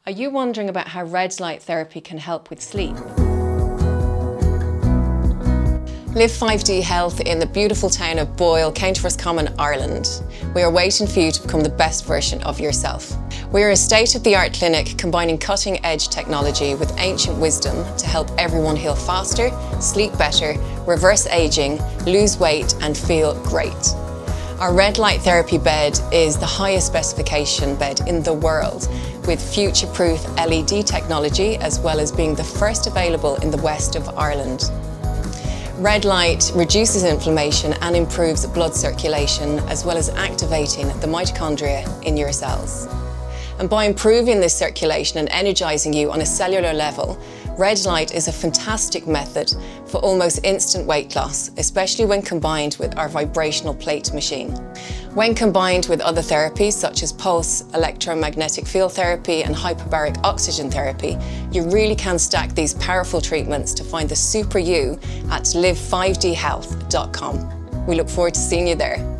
Are you wondering about how red light therapy can help with sleep? Live5D Health in the beautiful town of Boyle, County Roscommon, Ireland. We are waiting for you to become the best version of yourself. We are a state-of-the-art clinic combining cutting-edge technology with ancient wisdom to help everyone heal faster, sleep better, reverse aging, lose weight and feel great. Our red light therapy bed is the highest specification bed in the world with future-proof LED technology as well as being the first available in the west of Ireland. Red light reduces inflammation and improves blood circulation as well as activating the mitochondria in your cells. And by improving this circulation and energizing you on a cellular level, red light is a fantastic method for almost instant weight loss, especially when combined with our vibrational plate machine. When combined with other therapies such as pulse, electromagnetic field therapy and hyperbaric oxygen therapy, you really can stack these powerful treatments to find the super you at live5dhealth.com. We look forward to seeing you there.